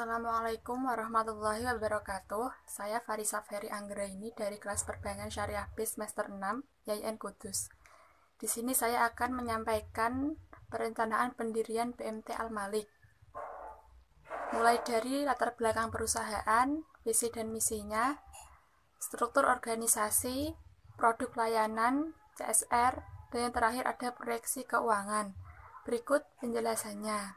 Assalamualaikum warahmatullahi wabarakatuh. Saya Farisa Ferry Anggraini dari kelas Perbankan Syariah B semester 6 YIN Kudus. Di sini saya akan menyampaikan perencanaan pendirian BMT Al-Malik. Mulai dari latar belakang perusahaan, visi dan misinya, struktur organisasi, produk layanan, CSR, dan yang terakhir ada proyeksi keuangan. Berikut penjelasannya.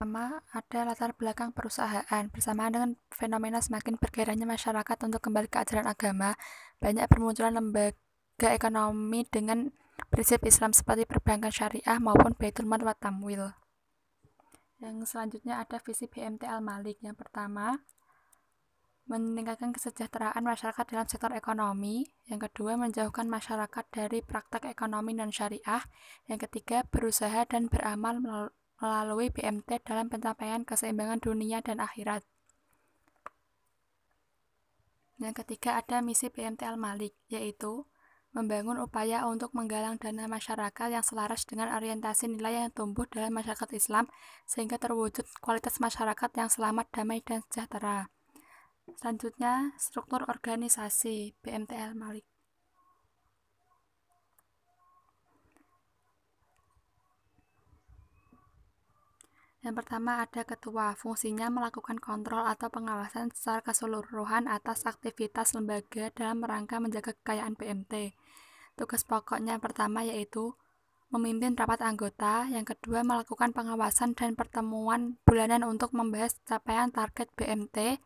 Pertama, ada latar belakang perusahaan. Bersamaan dengan fenomena semakin bergairahnya masyarakat untuk kembali ke ajaran agama, banyak bermunculan lembaga ekonomi dengan prinsip Islam seperti perbankan syariah maupun Baitul Mal wa Tamwil. Yang selanjutnya ada visi BMT Al-Malik. Yang pertama, meningkatkan kesejahteraan masyarakat dalam sektor ekonomi. Yang kedua, menjauhkan masyarakat dari praktek ekonomi non-syariah. Yang ketiga, berusaha dan beramal melalui BMT dalam pencapaian keseimbangan dunia dan akhirat. Yang ketiga ada misi BMT Al-Malik, yaitu membangun upaya untuk menggalang dana masyarakat yang selaras dengan orientasi nilai yang tumbuh dalam masyarakat Islam sehingga terwujud kualitas masyarakat yang selamat, damai, dan sejahtera. Selanjutnya, struktur organisasi BMT Al-Malik. Yang pertama ada ketua, fungsinya melakukan kontrol atau pengawasan secara keseluruhan atas aktivitas lembaga dalam rangka menjaga kekayaan BMT. Tugas pokoknya yang pertama yaitu memimpin rapat anggota, yang kedua melakukan pengawasan dan pertemuan bulanan untuk membahas capaian target BMT,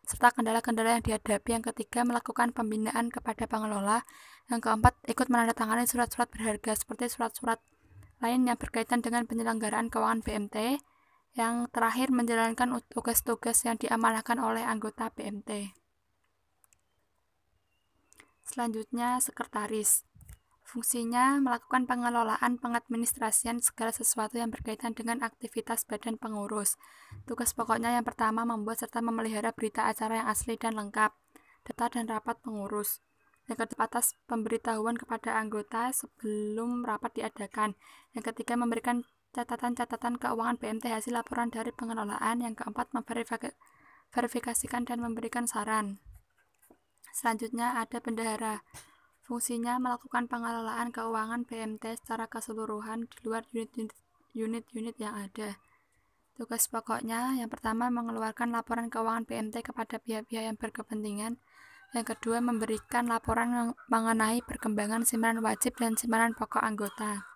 serta kendala-kendala yang dihadapi, yang ketiga melakukan pembinaan kepada pengelola, yang keempat ikut menandatangani surat-surat berharga seperti surat-surat lain yang berkaitan dengan penyelenggaraan keuangan BMT, yang terakhir menjalankan tugas-tugas yang diamanahkan oleh anggota BMT. Selanjutnya sekretaris. Fungsinya melakukan pengelolaan pengadministrasian segala sesuatu yang berkaitan dengan aktivitas badan pengurus. Tugas pokoknya yang pertama membuat serta memelihara berita acara yang asli dan lengkap, data dan rapat pengurus. Yang kedua atas pemberitahuan kepada anggota sebelum rapat diadakan. Yang ketiga memberikan catatan-catatan keuangan BMT hasil laporan dari pengelolaan. Yang keempat memverifikasikan dan memberikan saran. Selanjutnya ada bendahara. Fungsinya melakukan pengelolaan keuangan BMT secara keseluruhan di luar unit-unit yang ada. Tugas pokoknya yang pertama mengeluarkan laporan keuangan BMT kepada pihak-pihak yang berkepentingan. Yang kedua memberikan laporan mengenai perkembangan simpanan wajib dan simpanan pokok anggota.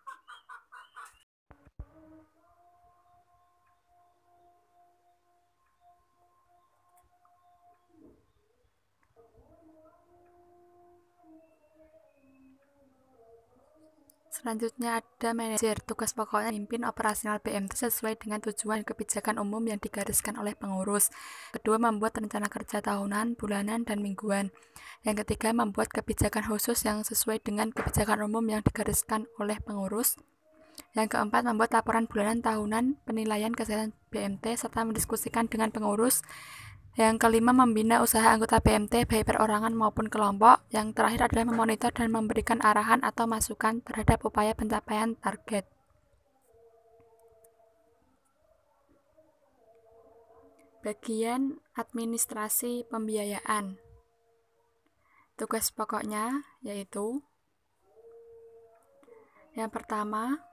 Selanjutnya ada manajer. Tugas pokoknya memimpin operasional BMT sesuai dengan tujuan dan kebijakan umum yang digariskan oleh pengurus. Kedua, membuat rencana kerja tahunan, bulanan, dan mingguan. Yang ketiga, membuat kebijakan khusus yang sesuai dengan kebijakan umum yang digariskan oleh pengurus. Yang keempat, membuat laporan bulanan, tahunan, penilaian kesehatan BMT, serta mendiskusikan dengan pengurus. Yang kelima, membina usaha anggota BMT baik perorangan maupun kelompok. Yang terakhir adalah memonitor dan memberikan arahan atau masukan terhadap upaya pencapaian target. Bagian administrasi pembiayaan. Tugas pokoknya yaitu yang pertama,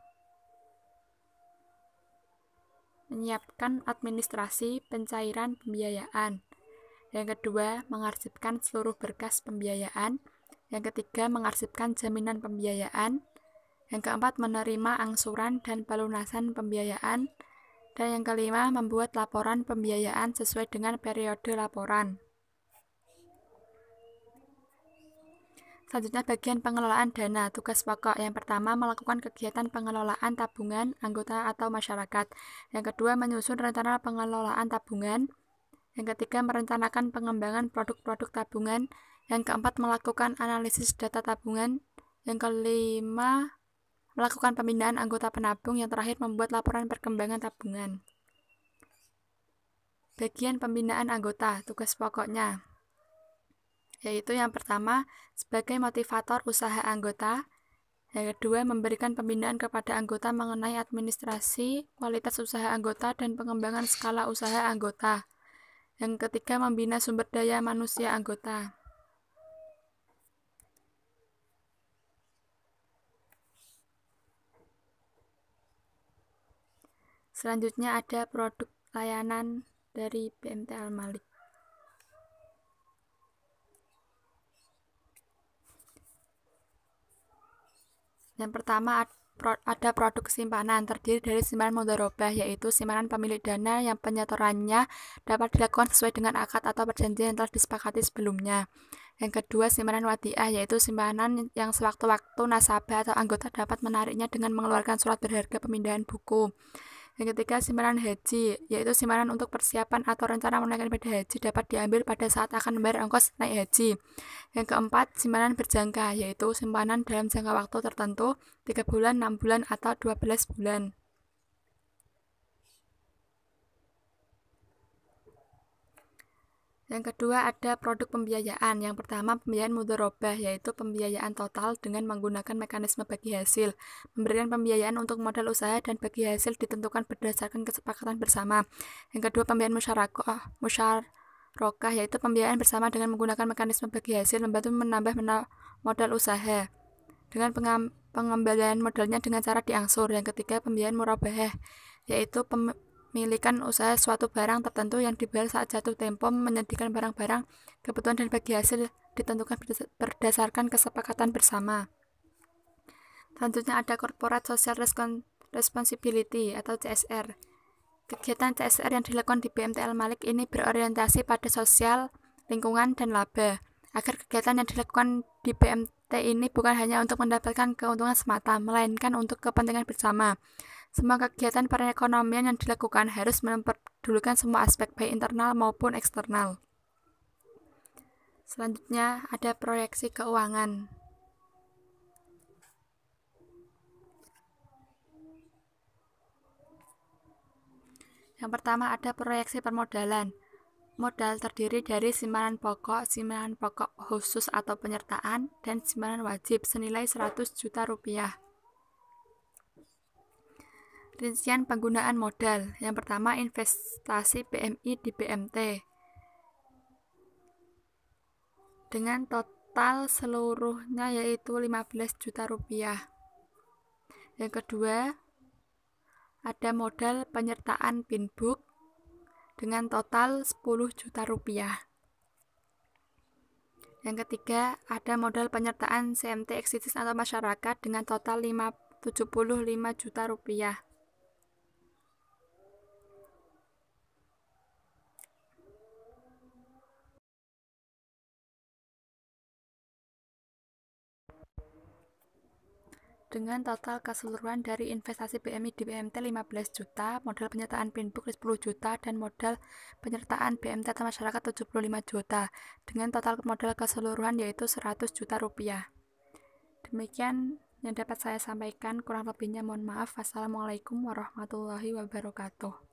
menyiapkan administrasi pencairan pembiayaan. Yang kedua, mengarsipkan seluruh berkas pembiayaan. Yang ketiga, mengarsipkan jaminan pembiayaan. Yang keempat, menerima angsuran dan pelunasan pembiayaan. Dan yang kelima, membuat laporan pembiayaan sesuai dengan periode laporan. Selanjutnya bagian pengelolaan dana. Tugas pokok yang pertama melakukan kegiatan pengelolaan tabungan anggota atau masyarakat. Yang kedua menyusun rencana pengelolaan tabungan. Yang ketiga merencanakan pengembangan produk-produk tabungan. Yang keempat melakukan analisis data tabungan. Yang kelima melakukan pembinaan anggota penabung. Yang terakhir membuat laporan perkembangan tabungan. Bagian pembinaan anggota. Tugas pokoknya yaitu yang pertama sebagai motivator usaha anggota, Yang kedua, memberikan pembinaan kepada anggota mengenai administrasi, kualitas usaha anggota, dan pengembangan skala usaha anggota. Yang ketiga, membina sumber daya manusia anggota. Selanjutnya ada produk layanan dari BMT Al-Malik. Yang pertama ada produk simpanan terdiri dari simpanan mudharabah, yaitu simpanan pemilik dana yang penyetorannya dapat dilakukan sesuai dengan akad atau perjanjian yang telah disepakati sebelumnya. Yang kedua, simpanan wadiah, yaitu simpanan yang sewaktu-waktu nasabah atau anggota dapat menariknya dengan mengeluarkan surat berharga pemindahan buku. Yang ketiga, simpanan haji, yaitu simpanan untuk persiapan atau rencana menunaikan ibadah haji dapat diambil pada saat akan membayar ongkos naik haji. Yang keempat, simpanan berjangka, yaitu simpanan dalam jangka waktu tertentu 3 bulan, 6 bulan, atau 12 bulan. Yang kedua ada produk pembiayaan. Yang pertama, pembiayaan mudharabah, yaitu pembiayaan total dengan menggunakan mekanisme bagi hasil. Memberikan pembiayaan untuk modal usaha dan bagi hasil ditentukan berdasarkan kesepakatan bersama. Yang kedua, pembiayaan musyarakah, yaitu pembiayaan bersama dengan menggunakan mekanisme bagi hasil membantu menambah modal usaha dengan pengembalian modalnya dengan cara diangsur. Yang ketiga, pembiayaan murabahah, yaitu pemilikan usaha suatu barang tertentu yang dibayar saat jatuh tempo, menyediakan barang-barang kebutuhan dan bagi hasil ditentukan berdasarkan kesepakatan bersama. Selanjutnya ada Corporate Social Responsibility atau CSR. Kegiatan CSR yang dilakukan di BMT Al-Malik ini berorientasi pada sosial, lingkungan, dan laba. Agar kegiatan yang dilakukan di BMT ini bukan hanya untuk mendapatkan keuntungan semata, melainkan untuk kepentingan bersama. Semua kegiatan perekonomian yang dilakukan harus memperdulikan semua aspek baik internal maupun eksternal. Selanjutnya ada proyeksi keuangan. Yang pertama ada proyeksi permodalan. Modal terdiri dari simpanan pokok khusus atau penyertaan, dan simpanan wajib senilai 100 juta rupiah. Rincian penggunaan modal. Yang pertama, investasi PMI di BMT dengan total seluruhnya yaitu 15 juta rupiah. Yang kedua, ada modal penyertaan Pinbook dengan total 10 juta rupiah. Yang ketiga, ada modal penyertaan CMT Eksisis atau masyarakat dengan total 75 juta rupiah. Dengan total keseluruhan dari investasi BMI di BMT 15 juta, modal penyertaan Pinbook 10 juta, dan modal penyertaan BMT atau masyarakat 75 juta, dengan total modal keseluruhan yaitu 100 juta rupiah. Demikian yang dapat saya sampaikan, kurang lebihnya mohon maaf. Wassalamualaikum warahmatullahi wabarakatuh.